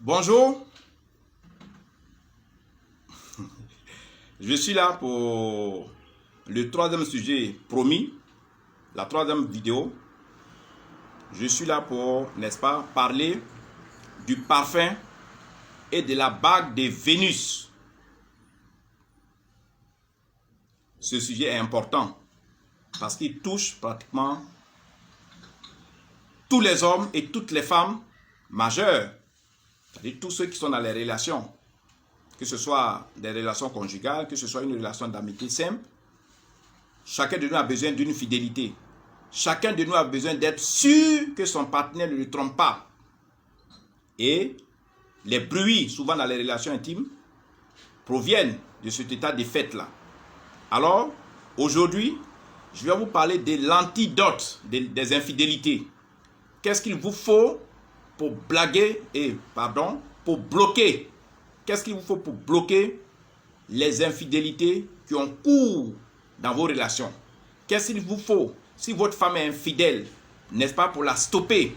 Bonjour, je suis là pour le troisième sujet promis, la troisième vidéo. Je suis là pour, n'est-ce pas, parler du parfum et de la bague de Vénus. Ce sujet est important parce qu'il touche pratiquement tous les hommes et toutes les femmes majeures, c'est-à-dire tous ceux qui sont dans les relations, que ce soit des relations conjugales, que ce soit une relation d'amitié simple. Chacun de nous a besoin d'une fidélité. Chacun de nous a besoin d'être sûr que son partenaire ne le trompe pas. Et les bruits, souvent dans les relations intimes, proviennent de cet état de fait-là. Alors, aujourd'hui, je vais vous parler de l'antidote des infidélités. Qu'est-ce qu'il vous faut pour pour bloquer? Qu'est-ce qu'il vous faut pour bloquer les infidélités qui ont cours dans vos relations? Qu'est-ce qu'il vous faut si votre femme est infidèle, n'est-ce pas, pour la stopper?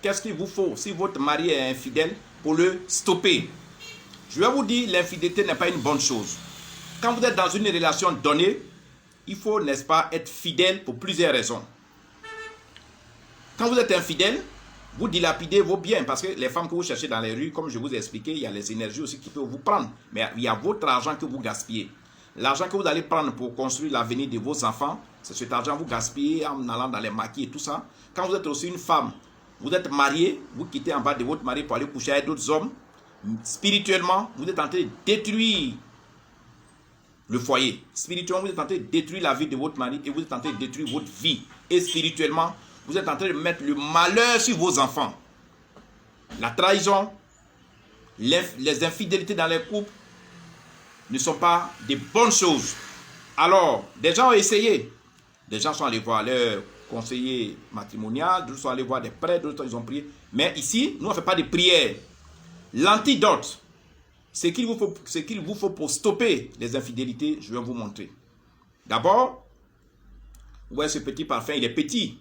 Qu'est-ce qu'il vous faut si votre mari est infidèle pour le stopper? Je vais vous dire, l'infidélité n'est pas une bonne chose. Quand vous êtes dans une relation donnée, il faut, n'est-ce pas, être fidèle pour plusieurs raisons. Quand vous êtes infidèle, vous dilapidez vos biens, parce que les femmes que vous cherchez dans les rues, comme je vous ai expliqué, il y a les énergies aussi qui peuvent vous prendre. Mais il y a votre argent que vous gaspillez. L'argent que vous allez prendre pour construire l'avenir de vos enfants, c'est cet argent que vous gaspillez en allant dans les maquis et tout ça. Quand vous êtes aussi une femme, vous êtes marié, vous quittez en bas de votre mari pour aller coucher avec d'autres hommes. Spirituellement, vous êtes en train de détruire le foyer. Spirituellement, vous êtes en train de détruire la vie de votre mari et vous êtes en train de détruire votre vie. Et spirituellement, vous êtes en train de mettre le malheur sur vos enfants. La trahison, les infidélités dans les couples ne sont pas des bonnes choses. Alors, des gens ont essayé. Des gens sont allés voir leur conseiller matrimonial, d'autres sont allés voir des prêtres, d'autres ils ont prié. Mais ici, nous on ne fait pas de prière. L'antidote, ce qu'il vous faut pour stopper les infidélités, je vais vous montrer. D'abord, vous voyez ce petit parfum, il est petit,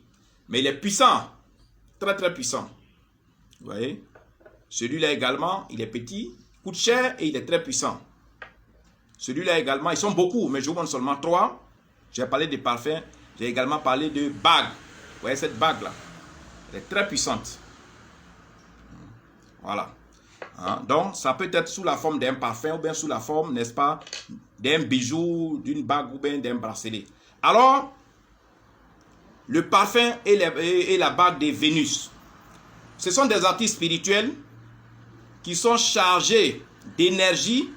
mais il est puissant, très très puissant. Vous voyez, celui-là également, il est petit, coûte cher et il est très puissant. Celui-là également, ils sont beaucoup, mais je vous montre seulement 3. J'ai parlé de parfums, j'ai également parlé de bague. Vous voyez cette bague-là, elle est très puissante. Voilà. Donc, ça peut être sous la forme d'un parfum ou bien sous la forme, n'est-ce pas, d'un bijou, d'une bague ou bien d'un bracelet. Alors, le parfum et la bague de Vénus, ce sont des artistes spirituels qui sont chargés d'énergie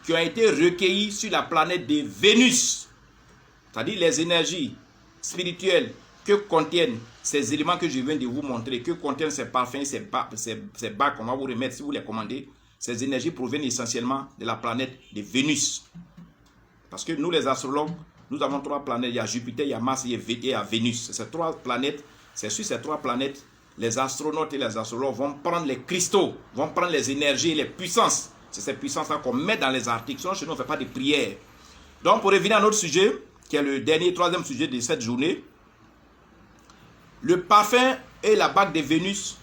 qui ont été recueillies sur la planète de Vénus. C'est-à-dire les énergies spirituelles que contiennent ces éléments que je viens de vous montrer, que contiennent ces parfums, ces bagues qu'on va vous remettre si vous les commandez. Ces énergies proviennent essentiellement de la planète de Vénus. Parce que nous les astrologues, nous avons 3 planètes. Il y a Jupiter, il y a Mars et il y a Vénus. Ces 3 planètes, c'est sur ces 3 planètes, les astronautes et les astrologues vont prendre les cristaux, vont prendre les énergies et les puissances. C'est ces puissances-là qu'on met dans les articles. Sinon, chez nous, on ne fait pas de prière. Donc, pour revenir à notre sujet, qui est le dernier, 3e sujet de cette journée, le parfum et la bague de Vénus,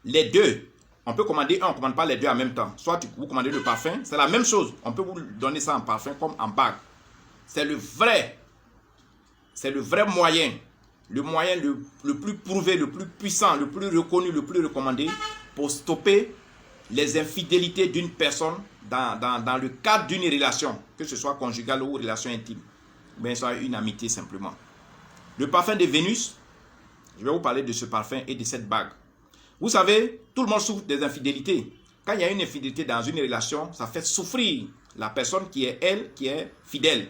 les deux, on peut commander un, on ne commande pas les deux en même temps. Soit vous commandez le parfum, c'est la même chose. On peut vous donner ça en parfum comme en bague. C'est le vrai moyen, le moyen le plus prouvé, le plus puissant, le plus reconnu, le plus recommandé pour stopper les infidélités d'une personne dans le cadre d'une relation, que ce soit conjugale ou relation intime, ou bien soit une amitié simplement. Le parfum de Vénus, je vais vous parler de ce parfum et de cette bague. Vous savez, tout le monde souffre des infidélités. Quand il y a une infidélité dans une relation, ça fait souffrir la personne qui est fidèle.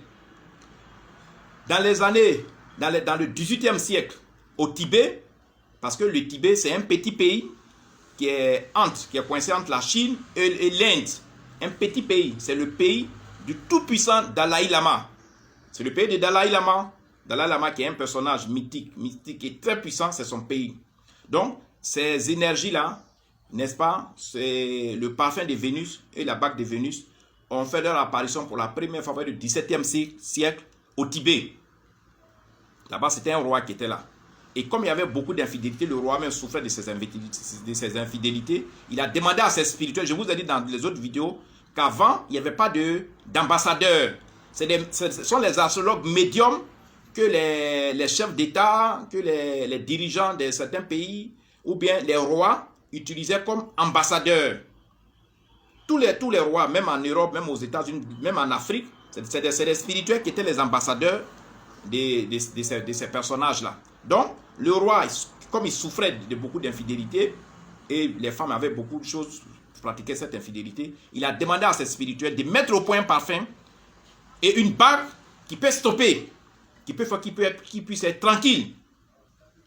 Dans les années, dans le 18e siècle, au Tibet, parce que le Tibet, c'est un petit pays qui est coincé entre la Chine et l'Inde. Un petit pays, c'est le pays du tout-puissant Dalai Lama. C'est le pays de Dalai Lama. Dalai Lama qui est un personnage mythique et très puissant, c'est son pays. Donc, ces énergies-là, n'est-ce pas, c'est le parfum de Vénus et la bague de Vénus ont fait leur apparition pour la première fois du 17e siècle au Tibet. Là-bas, c'était un roi qui était là. Et comme il y avait beaucoup d'infidélités, le roi même souffrait de ces infidélités. Il a demandé à ses spirituels, je vous ai dit dans les autres vidéos, qu'avant, il n'y avait pas d'ambassadeurs. Ce sont les astrologues médiums que les chefs d'État, que les dirigeants de certains pays, ou bien les rois, utilisaient comme ambassadeurs. Tous les rois, même en Europe, même aux États-Unis, même en Afrique, c'est des spirituels qui étaient les ambassadeurs de ces personnages-là. Donc, le roi, comme il souffrait de beaucoup d'infidélité, et les femmes avaient beaucoup de choses pour pratiquer cette infidélité, il a demandé à ses spirituels de mettre au point un parfum et une bague qui peut stopper, qui puisse être tranquille.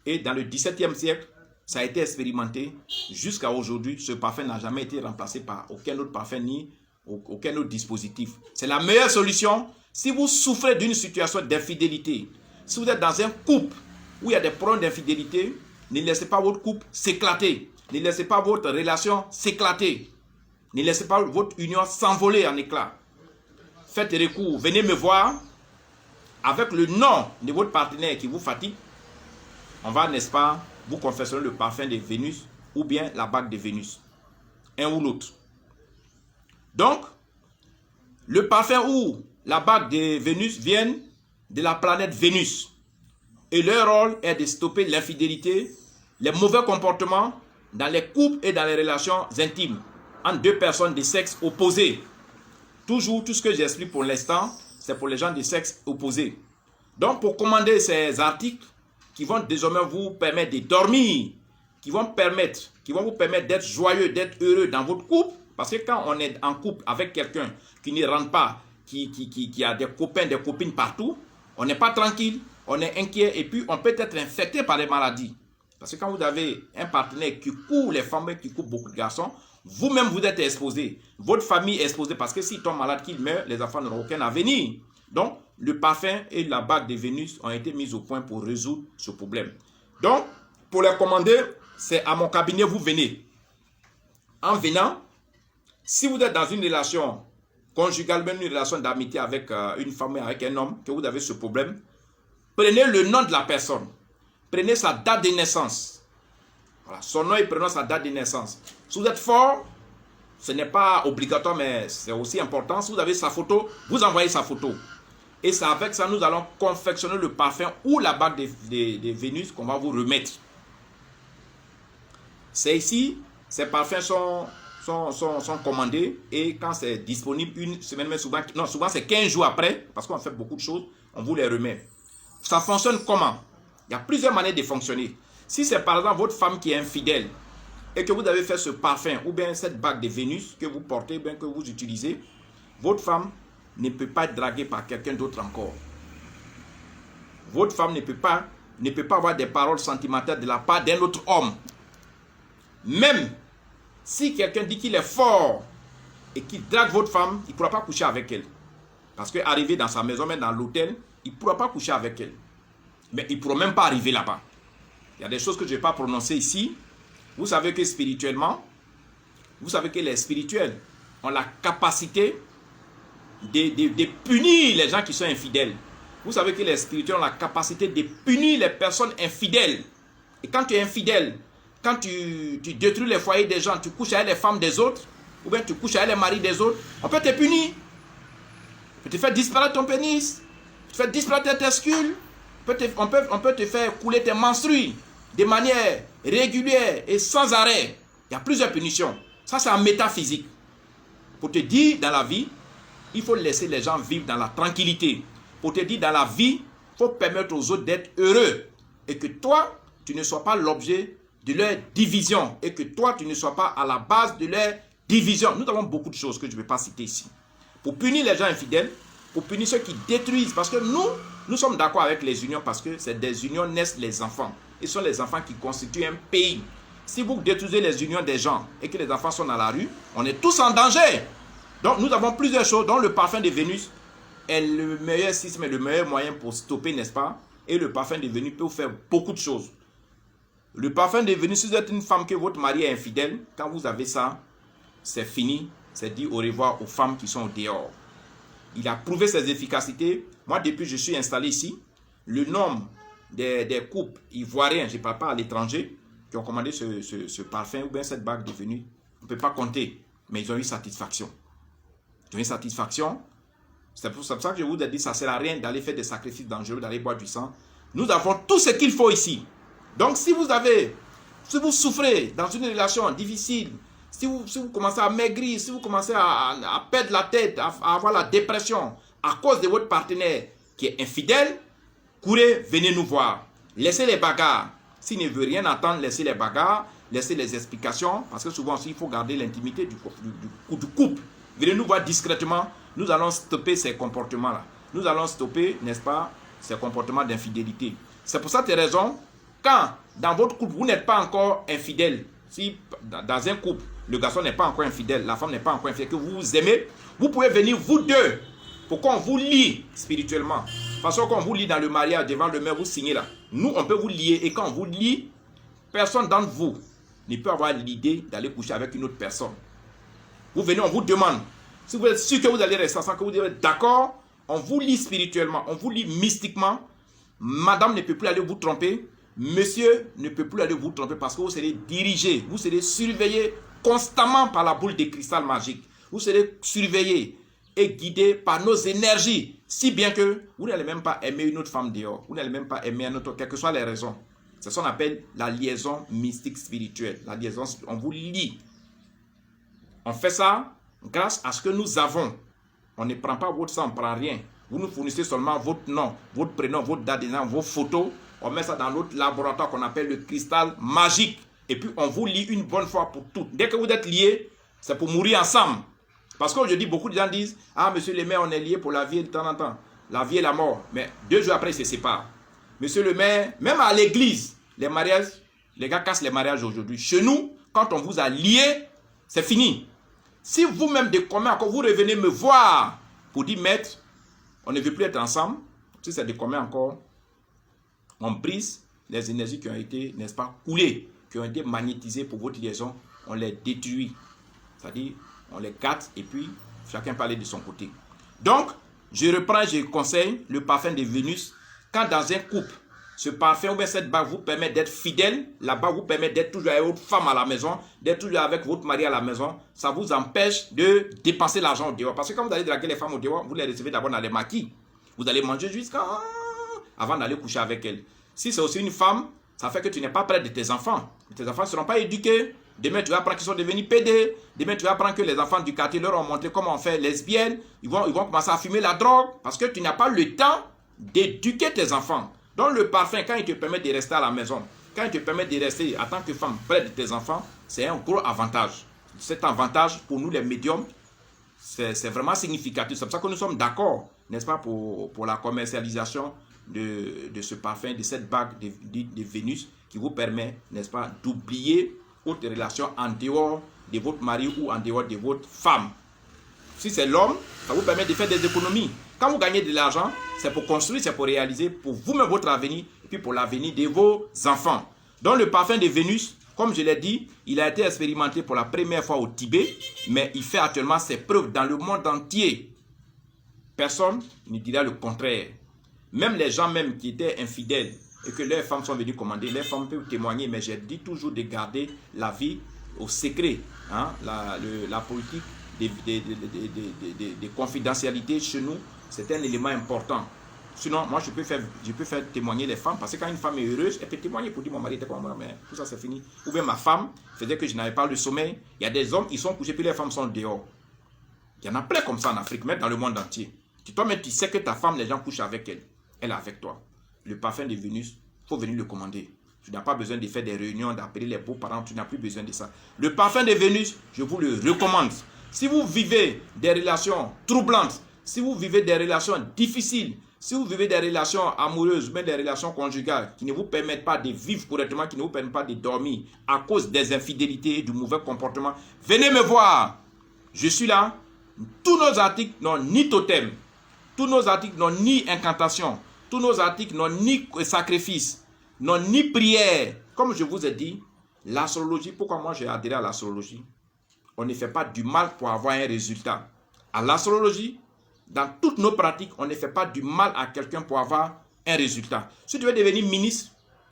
Et dans le XVIIe siècle, ça a été expérimenté jusqu'à aujourd'hui. Ce parfum n'a jamais été remplacé par aucun autre parfum ni aucun autre dispositif. C'est la meilleure solution. Si vous souffrez d'une situation d'infidélité, si vous êtes dans un couple où il y a des problèmes d'infidélité, ne laissez pas votre couple s'éclater. Ne laissez pas votre relation s'éclater. Ne laissez pas votre union s'envoler en éclats. Faites recours. Venez me voir avec le nom de votre partenaire qui vous fatigue. On va, n'est-ce pas, vous confesserez le parfum de Vénus ou bien la bague de Vénus. Un ou l'autre. Donc, le parfum ou la bague de Vénus viennent de la planète Vénus. Et leur rôle est de stopper l'infidélité, les mauvais comportements dans les couples et dans les relations intimes entre deux personnes de sexe opposé. Toujours, tout ce que j'explique pour l'instant, c'est pour les gens de sexe opposé. Donc, pour commander ces articles qui vont désormais vous permettre de dormir, qui vont vous permettre d'être joyeux, d'être heureux dans votre couple, parce que quand on est en couple avec quelqu'un qui ne rentre pas, qui a des copains, des copines partout, on n'est pas tranquille, on est inquiet et puis on peut être infecté par les maladies. Parce que quand vous avez un partenaire qui court les femmes, qui court beaucoup de garçons, vous-même vous êtes exposé, votre famille est exposée parce que s'ils tombent malades, qu'ils meurent, les enfants n'auront aucun avenir. Donc, le parfum et la bague de Vénus ont été mis au point pour résoudre ce problème. Donc, pour les commander, c'est à mon cabinet, vous venez. En venant, si vous êtes dans une relation conjugale, même une relation d'amitié avec une femme et avec un homme, que vous avez ce problème, prenez le nom de la personne. Prenez sa date de naissance. Voilà, son nom et prenez sa date de naissance. Si vous êtes fort, ce n'est pas obligatoire, mais c'est aussi important. Si vous avez sa photo, vous envoyez sa photo. Et c'est avec ça, nous allons confectionner le parfum ou la bague de Vénus qu'on va vous remettre. C'est ici, ces parfums sont commandés et quand c'est disponible une semaine, mais souvent c'est 15 jours après, parce qu'on fait beaucoup de choses, on vous les remet. Ça fonctionne comment? Il y a plusieurs manières de fonctionner. Si c'est par exemple votre femme qui est infidèle et que vous avez fait ce parfum ou bien cette bague de Vénus que vous portez, bien que vous utilisez, votre femme ne peut pas être draguée par quelqu'un d'autre encore. Votre femme ne peut pas avoir des paroles sentimentales de la part d'un autre homme. Même si quelqu'un dit qu'il est fort et qu'il drague votre femme, il ne pourra pas coucher avec elle. Parce qu'arriver dans sa maison, même dans l'hôtel, il ne pourra pas coucher avec elle. Mais il ne pourra même pas arriver là-bas. Il y a des choses que je ne vais pas prononcer ici. Vous savez que spirituellement, vous savez que les spirituels ont la capacité de punir les gens qui sont infidèles. Vous savez que les spirituels ont la capacité de punir les personnes infidèles. Et quand tu es infidèle, quand tu détruis les foyers des gens, tu couches avec les femmes des autres, ou bien tu couches avec les maris des autres, on peut te punir. On peut te faire disparaître ton pénis, on peut te faire disparaître tes testicules, on peut te faire couler tes menstrues de manière régulière et sans arrêt. Il y a plusieurs punitions. Ça, c'est en métaphysique. Pour te dire, dans la vie, il faut laisser les gens vivre dans la tranquillité. Pour te dire, dans la vie, il faut permettre aux autres d'être heureux. Et que toi, tu ne sois pas l'objet de leur division. Et que toi, tu ne sois pas à la base de leur division. Nous avons beaucoup de choses que je ne vais pas citer ici. Pour punir les gens infidèles, pour punir ceux qui détruisent. Parce que nous sommes d'accord avec les unions parce que c'est des unions naissent les enfants. Et ce sont les enfants qui constituent un pays. Si vous détruisez les unions des gens et que les enfants sont dans la rue, on est tous en danger. Donc nous avons plusieurs choses, dont le parfum de Vénus est le meilleur système et le meilleur moyen pour stopper, n'est-ce pas? Et le parfum de Vénus peut vous faire beaucoup de choses. Le parfum de Vénus, si vous êtes une femme que votre mari est infidèle, quand vous avez ça, c'est fini. C'est dit au revoir aux femmes qui sont au dehors. Il a prouvé ses efficacités. Moi, depuis que je suis installé ici, le nombre des couples ivoiriens, je ne parle pas à l'étranger, qui ont commandé ce parfum ou bien cette bague de Vénus. On ne peut pas compter, mais ils ont eu satisfaction. Ils ont eu satisfaction. C'est pour ça que je vous ai dit, ça ne sert à rien d'aller faire des sacrifices dangereux, d'aller boire du sang. Nous avons tout ce qu'il faut ici. Donc si vous souffrez dans une relation difficile, si vous commencez à maigrir, si vous commencez à perdre la tête, à avoir la dépression à cause de votre partenaire qui est infidèle, courez, venez nous voir. Laissez les bagarres. S'il ne veut rien entendre, laissez les bagarres, laissez les explications, parce que souvent aussi, il faut garder l'intimité du couple. Venez nous voir discrètement. Nous allons stopper ces comportements-là. Nous allons stopper, n'est-ce pas, ces comportements d'infidélité. C'est pour cette raison, quand dans votre couple, vous n'êtes pas encore infidèle, si dans un couple, le garçon n'est pas encore infidèle, la femme n'est pas encore infidèle, que vous vous aimez, vous pouvez venir vous deux, pour qu'on vous lie spirituellement. De toute façon, quand on vous lie dans le mariage, devant le maire, vous signez là. Nous, on peut vous lier, et quand on vous lie, personne d'entre vous ne peut avoir l'idée d'aller coucher avec une autre personne. Vous venez, on vous demande. Si vous êtes sûr que vous allez rester ensemble, que vous êtes d'accord, on vous lie spirituellement, on vous lie mystiquement. Madame ne peut plus aller vous tromper. Monsieur ne peut plus aller vous tromper parce que vous serez dirigé, vous serez surveillé constamment par la boule de cristal magique. Vous serez surveillé et guidé par nos énergies, si bien que vous n'allez même pas aimer une autre femme dehors. Vous n'allez même pas aimer un autre, quelles que soient les raisons. C'est ce qu'on appelle la liaison mystique spirituelle. La liaison, on vous lie. On fait ça grâce à ce que nous avons. On ne prend pas votre sang, on ne prend rien. Vous nous fournissez seulement votre nom, votre prénom, votre date de naissance, vos photos. On met ça dans notre laboratoire qu'on appelle le cristal magique. Et puis on vous lie une bonne fois pour toutes. Dès que vous êtes liés, c'est pour mourir ensemble. Parce qu'aujourd'hui, beaucoup de gens disent, ah, monsieur le maire, on est liés pour la vie de temps en temps. La vie et la mort. Mais 2 jours après, ils se séparent. Monsieur le maire, même à l'église, les mariages, les gars cassent les mariages aujourd'hui. Chez nous, quand on vous a liés, c'est fini. Si vous-même de commun accord, vous revenez me voir pour dire, maître, on ne veut plus être ensemble. Si c'est de commun encore, on brise les énergies qui ont été, n'est-ce pas, coulées, qui ont été magnétisées pour votre liaison, on les détruit. C'est-à-dire, on les gâte et puis chacun parle de son côté. Donc, je reprends, je conseille le parfum de Vénus. Quand dans un couple, ce parfum ou bien cette bague vous permet d'être fidèle, la bague vous permet d'être toujours avec votre femme à la maison, d'être toujours avec votre mari à la maison, ça vous empêche de dépenser l'argent au dehors. Parce que quand vous allez draguer les femmes au dehors, vous les recevez d'abord dans les maquis. Vous allez manger jusqu'à avant d'aller coucher avec elles. Si c'est aussi une femme, ça fait que tu n'es pas près de tes enfants. Tes enfants ne seront pas éduqués. Demain, tu vas apprendre qu'ils sont devenus PD. Demain, tu vas apprendre que les enfants du quartier leur ont montré comment on fait lesbienne. Ils vont commencer à fumer la drogue parce que tu n'as pas le temps d'éduquer tes enfants. Donc, le parfum, quand il te permet de rester à la maison, quand il te permet de rester en tant que femme près de tes enfants, c'est un gros avantage. Cet avantage, pour nous les médiums, c'est vraiment significatif. C'est pour ça que nous sommes d'accord, n'est-ce pas, pour la commercialisation de ce parfum, de cette bague de Vénus qui vous permet, n'est-ce pas, d'oublier votre relation en dehors de votre mari ou en dehors de votre femme. Si c'est l'homme, ça vous permet de faire des économies. Quand vous gagnez de l'argent, c'est pour construire, c'est pour réaliser pour vous-même votre avenir et puis pour l'avenir de vos enfants. Donc le parfum de Vénus, comme je l'ai dit, il a été expérimenté pour la première fois au Tibet, mais il fait actuellement ses preuves dans le monde entier. Personne ne dira le contraire. Même les gens même qui étaient infidèles et que leurs femmes sont venues commander, les femmes peuvent témoigner, mais j'ai dit toujours de garder la vie au secret. Hein? La politique de confidentialité chez nous, c'est un élément important. Sinon, moi, je peux faire témoigner les femmes, parce que quand une femme est heureuse, elle peut témoigner pour dire mon mari était pas moi, mais tout ça c'est fini. Ou bien ma femme faisait que je n'avais pas le sommeil. Il y a des hommes, ils sont couchés, puis les femmes sont dehors. Il y en a plein comme ça en Afrique, même dans le monde entier. Toi-même, tu sais que ta femme, les gens couchent avec elle. Elle est avec toi. Le parfum de Vénus, il faut venir le commander. Tu n'as pas besoin de faire des réunions, d'appeler les beaux-parents, tu n'as plus besoin de ça. Le parfum de Vénus, je vous le recommande. Si vous vivez des relations troublantes, si vous vivez des relations difficiles, si vous vivez des relations amoureuses, mais des relations conjugales qui ne vous permettent pas de vivre correctement, qui ne vous permettent pas de dormir à cause des infidélités, du mauvais comportement, venez me voir. Je suis là. Tous nos articles n'ont ni totem. Tous nos articles n'ont ni incantation. Tous nos articles n'ont ni sacrifice, n'ont ni prière. Comme je vous ai dit, l'astrologie, pourquoi moi j'ai adhéré à l'astrologie? On ne fait pas du mal pour avoir un résultat. À l'astrologie, dans toutes nos pratiques, on ne fait pas du mal à quelqu'un pour avoir un résultat. Si tu veux devenir ministre,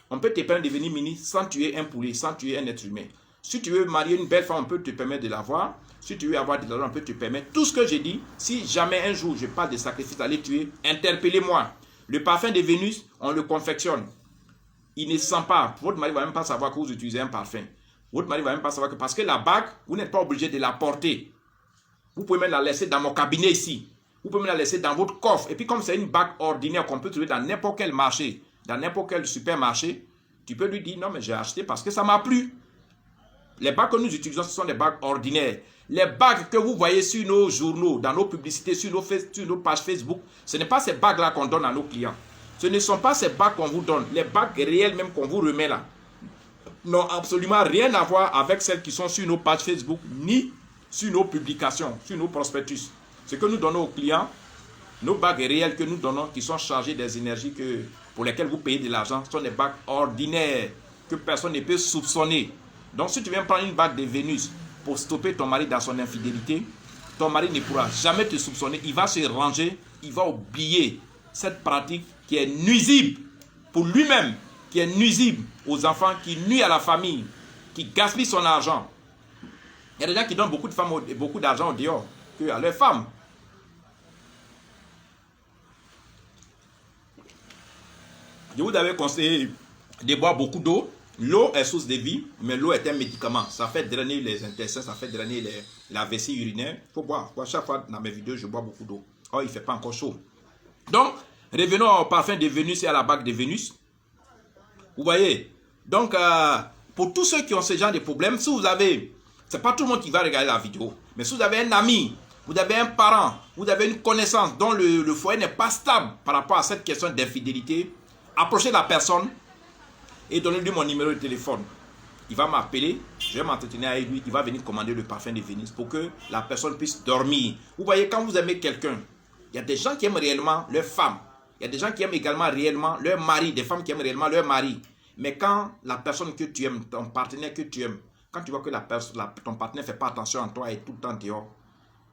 on peut te permettre de devenir ministre sans tuer un poulet, sans tuer un être humain. Si tu veux marier une belle femme, on peut te permettre de l'avoir. Si tu veux avoir de l'argent, on peut te permettre. Tout ce que j'ai dit, si jamais un jour je parle de sacrifice, d'aller tuer, interpellez-moi. Le parfum de Vénus, on le confectionne. Il ne sent pas. Votre mari ne va même pas savoir que vous utilisez un parfum. Votre mari ne va même pas savoir que... Parce que la bague, vous n'êtes pas obligé de la porter. Vous pouvez même la laisser dans mon cabinet ici. Vous pouvez même la laisser dans votre coffre. Et puis comme c'est une bague ordinaire qu'on peut trouver dans n'importe quel marché, dans n'importe quel supermarché, tu peux lui dire non mais j'ai acheté parce que ça m'a plu. Les bagues que nous utilisons, ce sont des bagues ordinaires. Les bagues que vous voyez sur nos journaux, dans nos publicités, sur nos pages Facebook, ce n'est pas ces bagues-là qu'on donne à nos clients. Ce ne sont pas ces bagues qu'on vous donne. Les bagues réelles même qu'on vous remet là n'ont absolument rien à voir avec celles qui sont sur nos pages Facebook, ni sur nos publications, sur nos prospectus. Ce que nous donnons aux clients, nos bagues réelles que nous donnons, qui sont chargées des énergies pour lesquelles vous payez de l'argent, sont des bagues ordinaires que personne ne peut soupçonner. Donc si tu viens prendre une bague de Vénus pour stopper ton mari dans son infidélité, ton mari ne pourra jamais te soupçonner. Il va se ranger, il va oublier cette pratique qui est nuisible pour lui-même, qui est nuisible aux enfants, qui nuit à la famille, qui gaspille son argent. Il y a des gens qui donnent beaucoup de femmes, beaucoup d'argent au dehors à leurs femmes. Je vous avais conseillé de boire beaucoup d'eau. L'eau est source de vie, mais l'eau est un médicament. Ça fait drainer les intestins, ça fait drainer la vessie urinaire. Il faut boire. Chaque fois dans mes vidéos, je bois beaucoup d'eau. Oh, il ne fait pas encore chaud. Donc, revenons au parfum de Vénus et à la bague de Vénus. Vous voyez? Donc, pour tous ceux qui ont ce genre de problème, si vous avez... Ce n'est pas tout le monde qui va regarder la vidéo. Mais si vous avez un ami, vous avez un parent, vous avez une connaissance dont le foyer n'est pas stable par rapport à cette question d'infidélité, approchez la personne et donnez-lui mon numéro de téléphone. Il va m'appeler, je vais m'entretenir avec lui, il va venir commander le parfum de Vénus pour que la personne puisse dormir. Vous voyez, quand vous aimez quelqu'un, il y a des gens qui aiment réellement leur femme. Il y a des gens qui aiment également réellement leur mari, des femmes qui aiment réellement leur mari. Mais quand la personne que tu aimes, ton partenaire que tu aimes, quand tu vois que ton partenaire ne fait pas attention à toi et tout le temps dehors,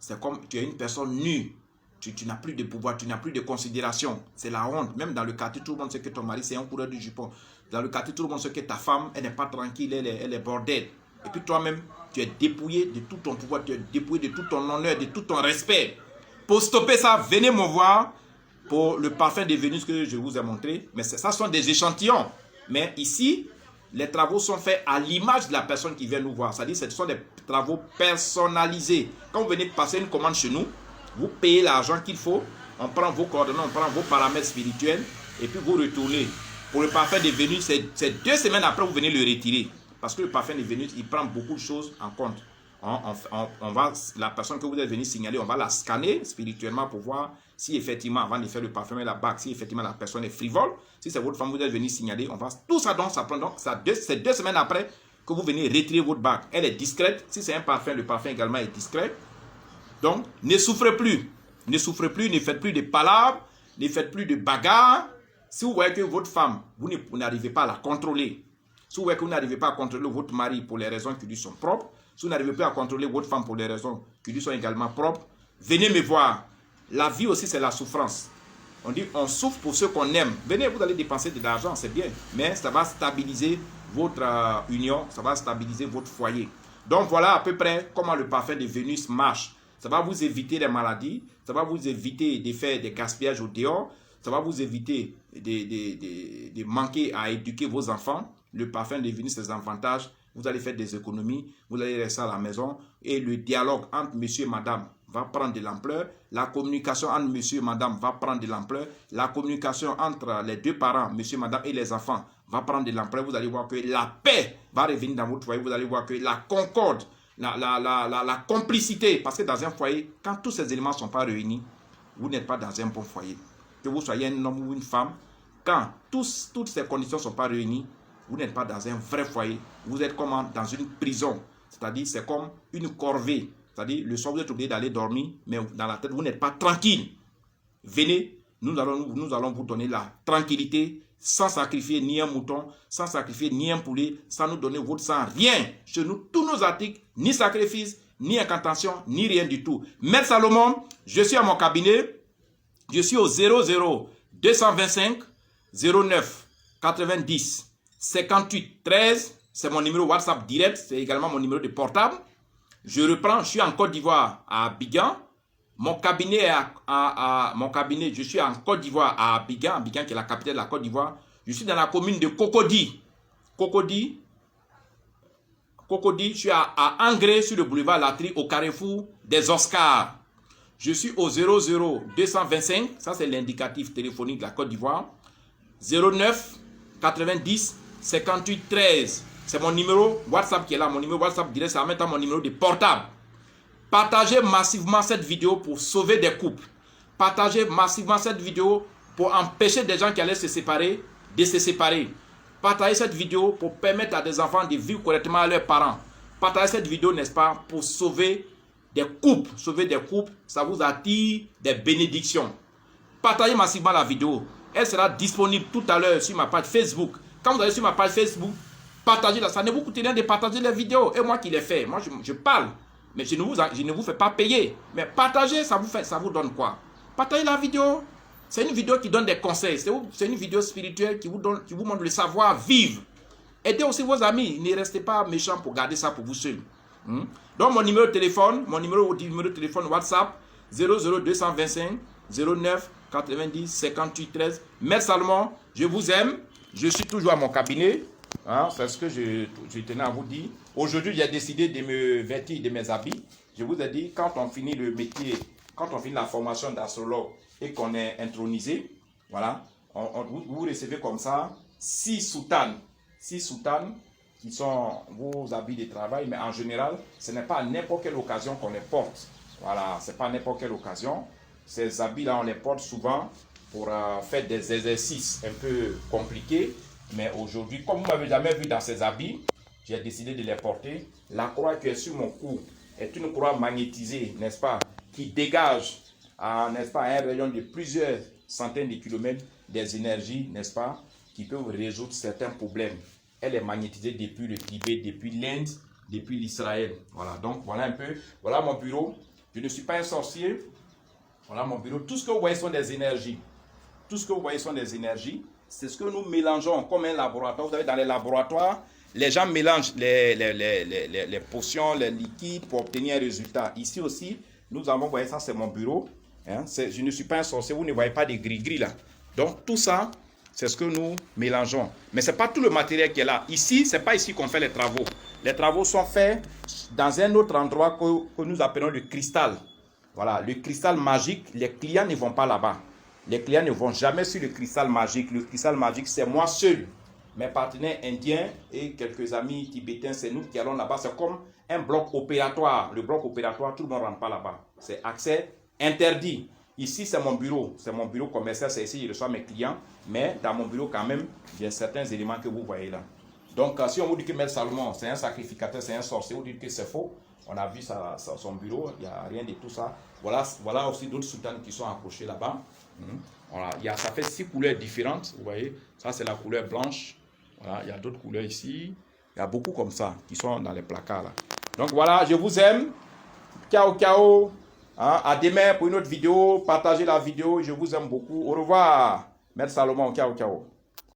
c'est comme tu es une personne nue. Tu n'as plus de pouvoir, tu n'as plus de considération. C'est la honte. Même dans le quartier, tout le monde sait que ton mari, c'est un coureur du jupon. Dans le quartier, tout le monde sait que ta femme, elle n'est pas tranquille, elle est bordel. Et puis toi-même, tu es dépouillé de tout ton pouvoir, tu es dépouillé de tout ton honneur, de tout ton respect. Pour stopper ça, venez me voir pour le parfum de Vénus que je vous ai montré. Mais ça sont des échantillons. Mais ici, les travaux sont faits à l'image de la personne qui vient nous voir. C'est-à-dire que ce sont des travaux personnalisés. Quand vous venez passer une commande chez nous, vous payez l'argent qu'il faut, on prend vos coordonnées, on prend vos paramètres spirituels et puis vous retournez. Pour le parfum de Vénus, c'est 2 semaines après vous venez le retirer. Parce que le parfum de Vénus, il prend beaucoup de choses en compte. La personne que vous êtes venu signaler, on va la scanner spirituellement pour voir si effectivement, avant de faire le parfum et la bague, si effectivement la personne est frivole, si c'est votre femme que vous êtes venu signaler, on va tout ça donc ça prend donc c'est 2 semaines après que vous venez retirer votre bague. Elle est discrète. Si c'est un parfum, le parfum également est discret. Donc, ne souffrez plus. Ne souffrez plus, ne faites plus de palabres, ne faites plus de bagarres. Si vous voyez que votre femme, vous n'arrivez pas à la contrôler, si vous voyez que vous n'arrivez pas à contrôler votre mari pour les raisons qui lui sont propres, si vous n'arrivez pas à contrôler votre femme pour les raisons qui lui sont également propres, venez me voir. La vie aussi, c'est la souffrance. On dit, on souffre pour ceux qu'on aime. Venez, vous allez dépenser de l'argent, c'est bien. Mais ça va stabiliser votre union, ça va stabiliser votre foyer. Donc, voilà à peu près comment le parfum de Vénus marche. Ça va vous éviter les maladies, ça va vous éviter de faire des gaspillages au dehors, ça va vous éviter de manquer à éduquer vos enfants. Le parfum de Vénus, ses avantages, vous allez faire des économies, vous allez rester à la maison et le dialogue entre monsieur et madame va prendre de l'ampleur, la communication entre monsieur et madame va prendre de l'ampleur, la communication entre les 2 parents, monsieur et madame et les enfants va prendre de l'ampleur. Vous allez voir que la paix va revenir dans votre foyer, vous allez voir que la concorde, la complicité, parce que dans un foyer, quand tous ces éléments ne sont pas réunis, vous n'êtes pas dans un bon foyer. Que vous soyez un homme ou une femme, quand toutes ces conditions ne sont pas réunies, vous n'êtes pas dans un vrai foyer. Vous êtes comme dans une prison. C'est-à-dire, c'est comme une corvée. C'est-à-dire, le soir, vous êtes obligé d'aller dormir, mais dans la tête, vous n'êtes pas tranquille. Venez, nous allons vous donner la tranquillité, sans sacrifier ni un mouton, sans sacrifier ni un poulet, sans nous donner votre sang, rien. Chez nous, tous nos articles, ni sacrifice, ni incantation, ni rien du tout. Maître Salomon, je suis à mon cabinet, je suis au 00 225 09 90 58 13. C'est mon numéro WhatsApp direct. C'est également mon numéro de portable. Je reprends. Je suis en Côte d'Ivoire à Abidjan. Mon cabinet, je suis en Côte d'Ivoire à Abidjan. Abidjan qui est la capitale de la Côte d'Ivoire. Je suis dans la commune de Cocody. Cocody, je suis à Angré sur le boulevard Latry au carrefour des Oscars. Je suis au 00 225, ça c'est l'indicatif téléphonique de la Côte d'Ivoire. 09 90 58 13. C'est mon numéro WhatsApp qui est là. Mon numéro WhatsApp direct, c'est en même temps mon numéro de portable. Partagez massivement cette vidéo pour sauver des couples. Partagez massivement cette vidéo pour empêcher des gens qui allaient se séparer de se séparer. Partagez cette vidéo pour permettre à des enfants de vivre correctement à leurs parents. Partagez cette vidéo, n'est-ce pas, pour sauver des couples. Sauver des couples, ça vous attire des bénédictions. Partagez massivement la vidéo. Elle sera disponible tout à l'heure sur ma page Facebook. Quand vous allez sur ma page Facebook, partagez-la. Ça ne vous coûte rien de partager les vidéos. Et moi qui les fais, moi je parle. Mais je ne vous fais pas payer. Mais partagez, ça vous donne quoi? Partagez la vidéo. C'est une vidéo qui donne des conseils. C'est une vidéo spirituelle qui vous montre le savoir vivre. Aidez aussi vos amis. Ne restez pas méchants pour garder ça pour vous seul. Donc mon numéro de téléphone, de téléphone WhatsApp 00225 09 90 58 13. Maître Salomon, je vous aime. Je suis toujours à mon cabinet. C'est ce que je tenais à vous dire. Aujourd'hui, j'ai décidé de me vêtir de mes habits. Je vous ai dit, quand on finit le métier, quand on finit la formation d'astrologue et qu'on est intronisé, voilà, vous recevez comme ça 6 soutanes. 6 soutanes qui sont vos habits de travail, mais en général, ce n'est pas à n'importe quelle occasion qu'on les porte. Voilà, ce n'est pas à n'importe quelle occasion. Ces habits-là, on les porte souvent pour faire des exercices un peu compliqués. Mais aujourd'hui, comme vous ne m'avez jamais vu dans ces habits, j'ai décidé de les porter. La croix qui est sur mon cou est une croix magnétisée, n'est-ce pas, qui dégage, n'est-ce pas, un rayon de plusieurs centaines de kilomètres des énergies, n'est-ce pas, qui peuvent résoudre certains problèmes. Elle est magnétisée depuis le Tibet, depuis l'Inde, depuis l'Israël. Voilà, donc voilà un peu, voilà mon bureau. Je ne suis pas un sorcier. Voilà mon bureau. Tout ce que vous voyez sont des énergies. Tout ce que vous voyez sont des énergies. C'est ce que nous mélangeons comme un laboratoire. Vous savez, dans les laboratoires, les gens mélangent les potions, les liquides pour obtenir un résultat. Ici aussi, nous avons, vous voyez, ça c'est mon bureau. Je ne suis pas un sorcier, vous ne voyez pas des gris-gris là. Donc tout ça, c'est ce que nous mélangeons. Mais ce n'est pas tout le matériel qui est là. Ici, ce n'est pas ici qu'on fait les travaux. Les travaux sont faits dans un autre endroit que nous appelons le cristal. Voilà, le cristal magique, les clients ne vont pas là-bas. Les clients ne vont jamais sur le cristal magique. Le cristal magique, c'est moi seul. Mes partenaires indiens et quelques amis tibétains, c'est nous qui allons là-bas. C'est comme un bloc opératoire. Le bloc opératoire, tout le monde ne rentre pas là-bas. C'est accès interdit. Ici, c'est mon bureau. C'est mon bureau commercial. C'est ici que je reçois mes clients. Mais dans mon bureau, quand même, il y a certains éléments que vous voyez là. Donc, si on vous dit que Maître Salomon, c'est un sacrificateur, c'est un sorcier, vous dites que c'est faux. On a vu son bureau, il n'y a rien de tout ça. Voilà aussi d'autres soutanes qui sont accrochés là-bas. Voilà, ça fait 6 couleurs différentes, vous voyez. Ça, c'est la couleur blanche. Voilà, il y a d'autres couleurs ici. Il y a beaucoup comme ça qui sont dans les placards là. Donc voilà, je vous aime. Ciao, ciao. À demain pour une autre vidéo. Partagez la vidéo. Je vous aime beaucoup. Au revoir. Maître Salomon, ciao, ciao.